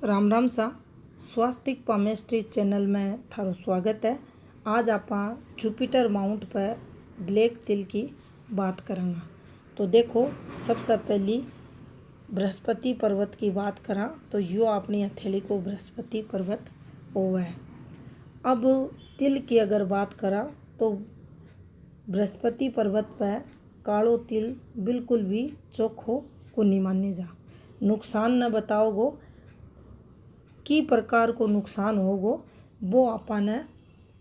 राम राम सा स्वास्तिक palmistry channel में थारो स्वागत है। आज आप जुपिटर माउंट पर ब्लैक तिल की बात करेंगे। तो देखो, सबसे पहली बृहस्पति पर्वत की बात करा तो यो अपनी हथेली को बृहस्पति पर्वत होवे है। अब तिल की अगर बात करा तो बृहस्पति पर्वत पर कालो तिल बिल्कुल भी चोखो को नहीं माने जा। नुकसान न बताओगो की प्रकार को नुकसान होगो वो आपने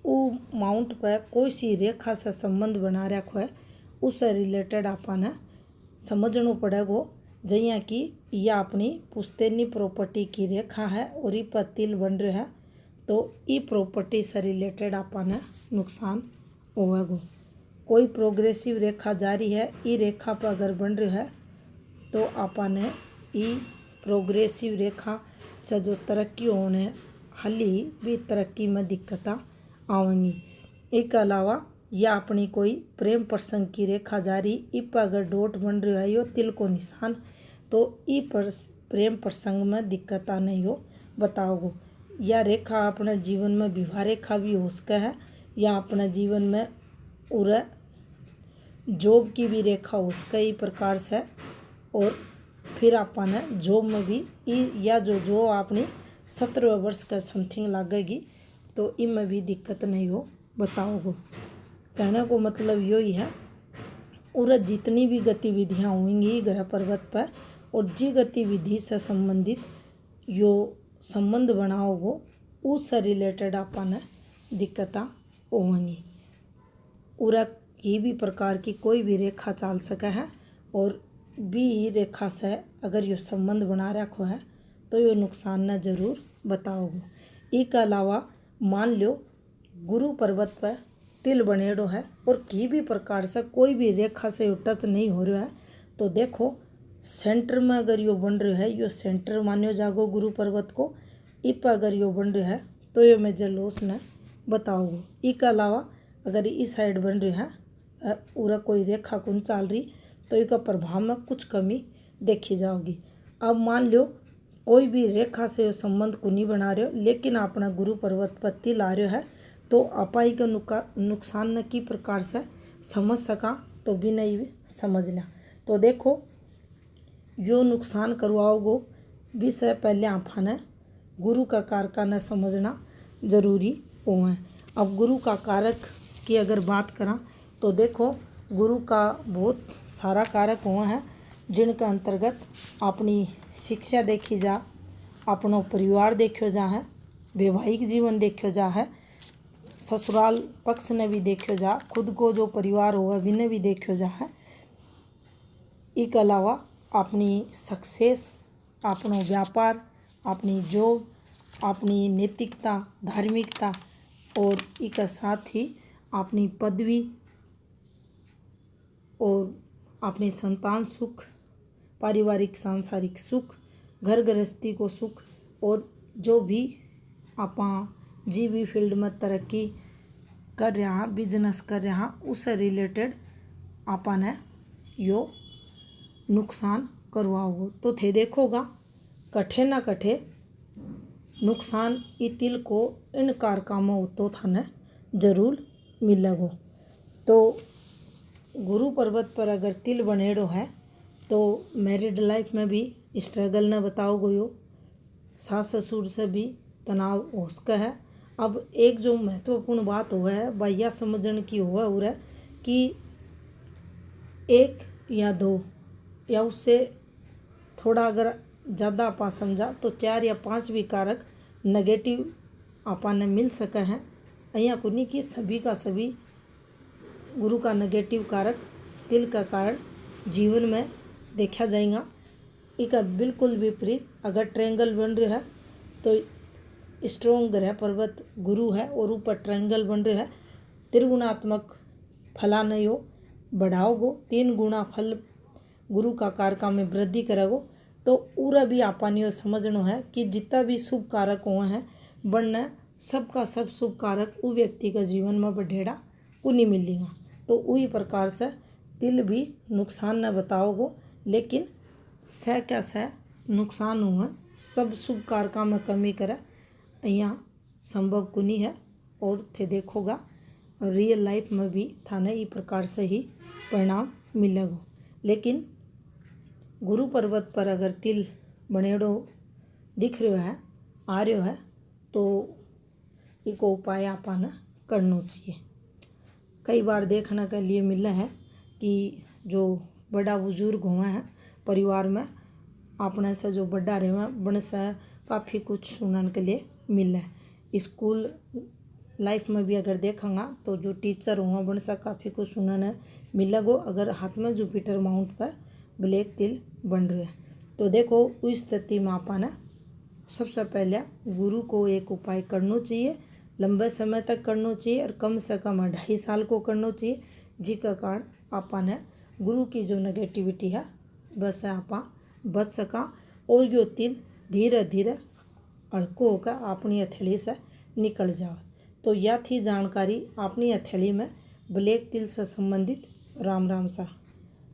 वो माउंट पर कोई सी रेखा से संबंध बना रखो है उससे रिलेटेड आपने समझना पड़ेगो। जैया कि यह अपनी पुश्तैनी प्रॉपर्टी की रेखा है और ये पर तिल बन रहा है तो ये प्रॉपर्टी से रिलेटेड आपने नुकसान होगा। कोई प्रोग्रेसिव रेखा जारी है ये रेखा पर अगर बन रहा है तो आपने ये प्रोग्रेसिव रेखा से जो तरक्की होने हाली भी तरक्की में दिक्कत आवेंगी। एक अलावा या अपनी कोई प्रेम प्रसंग की रेखा जारी इस पर अगर डॉट बन रहा है यो तिल को निशान तो ई पर प्रेम प्रसंग में दिक्कत नहीं हो बताओगो। या रेखा अपने जीवन में विवाह रेखा भी हो सके है या अपने जीवन में उरे जॉब की भी रेखा हो सके इस प्रकार से। और फिर आपने जॉब में भी या जो आपने 17 वर्ष का समथिंग लगेगी तो इनमें भी दिक्कत नहीं हो बताओगो। कहने को मतलब यो ही है और जितनी भी गतिविधियाँ होंगी ग्रह पर्वत पर और जी गतिविधि से संबंधित यो संबंध बनाओगो उससे रिलेटेड आपने दिक्कत होंगी। उरा की भी प्रकार की कोई भी रेखा चाल सके है और भी रेखा से अगर यो संबंध बना रखो है तो यो नुकसान न जरूर बताओगो। एक अलावा मान लो गुरु पर्वत पर तिल बनेड़ो है और की भी प्रकार से कोई भी रेखा से यो टच नहीं हो रहा है तो देखो सेंटर में अगर यो बन रहा है यो सेंटर मान्यो जागो गुरु पर्वत को। इस पर अगर यो बन रहा है तो यो मेजर लॉस न बताओगो। एक अलावा अगर इस साइड बन रहा है पूरा कोई रेखा कौन चाल रही तो इसका प्रभाव में कुछ कमी देखी जाओगी। अब मान लो कोई भी रेखा से संबंध को नहीं बना रहे हो लेकिन अपना गुरु पर्वत पर तिल आ रहा है तो अपाई का नुकसान न की प्रकार से समझ सका तो भी नहीं समझ लिया। तो देखो यो नुकसान करवाओगो विषय पहले आपने गुरु का कारक न समझना जरूरी हो है। अब गुरु का कारक की अगर बात करा तो देखो गुरु का बहुत सारा कारक हुआ है जिनके अंतर्गत अपनी शिक्षा देखी जा, अपनो परिवार देखो जा है, वैवाहिक जीवन देखो जा है, ससुराल पक्ष ने भी देखो जा, खुद को जो परिवार होगा विने भी देखो जा है। इसके अलावा अपनी सक्सेस, अपनो व्यापार, अपनी जॉब, अपनी नैतिकता, धार्मिकता और इसके साथ ही अपनी पदवी और अपनी संतान सुख, पारिवारिक सांसारिक सुख, घर गृहस्थी को सुख और जो भी आप जी भी फील्ड में तरक्की कर रहा बिजनेस कर रहा उससे रिलेटेड आपने यो नुकसान करवाओगे तो थे देखोगा कठे ना कठे नुकसान ई तिल को इन कारकों में तो थाने जरूर मिलेगो। तो गुरु पर्वत पर अगर तिल बनेड़ो है तो मैरिड लाइफ में भी स्ट्रगल न बताओ यो, सास ससुर से भी तनाव हो सका है। अब एक जो महत्वपूर्ण बात हुआ है वह यह समझने की हुआ हो रहा है कि एक या दो या उससे थोड़ा अगर ज़्यादा आप समझा तो 4 या 5 भी कारक नेगेटिव आपने मिल सका है। यहाँ को नहीं कि सभी का सभी गुरु का नेगेटिव कारक तिल का कारण जीवन में देखा जाएगा। इसका बिल्कुल विपरीत अगर ट्रायंगल बन रहा है तो स्ट्रॉन्ग ग्रह पर्वत गुरु है और ऊपर ट्रायंगल बन रहा है त्रिगुणात्मक फला नहीं हो बढ़ाओगो 3 गुना फल गुरु का कारका में वृद्धि करेगो। तो पूरा भी आपने समझना है कि जितना भी शुभ कारक हुए हैं बनना सबका सब शुभ कारक वो व्यक्ति का जीवन में बढ़ेड़ा उन्हीं मिलेगा। तो वही प्रकार से तिल भी नुकसान न बताओगो लेकिन सह क्या सह नुकसान हुआ सब शुभ कारका में कमी करे यहाँ संभव कुनी है। और थे देखोगा रियल लाइफ में भी थाने ई प्रकार से ही परिणाम मिलेगो। लेकिन गुरु पर्वत पर अगर तिल बनेड़ो दिख रहा है, आ रहा है, तो इको उपाय आपने करना चाहिए। कई बार देखने के लिए मिला है कि जो बड़ा बुजुर्ग हुए हैं परिवार में, अपने से जो बड़ा रहे हैं बन से काफ़ी कुछ सुनने के लिए मिला है। स्कूल लाइफ में भी अगर देखेंगे तो जो टीचर हुआ बन से काफ़ी कुछ सुनने मिलेगो अगर हाथ में जुपिटर माउंट पर ब्लैक तिल बन रहे हैं। तो देखो उस स्थिति में आपने सबसे पहले गुरु को एक उपाय करना चाहिए, लंबे समय तक करना चाहिए और कम से कम 2.5 साल को करना चाहिए, जिसका कारण आपने गुरु की जो नेगेटिविटी है बस आप बच सका और यो तिल धीरे धीरे हल्को होकर अपनी हथेली से निकल जाए। तो यह थी जानकारी अपनी हथेली में ब्लैक तिल से संबंधित। राम राम सा।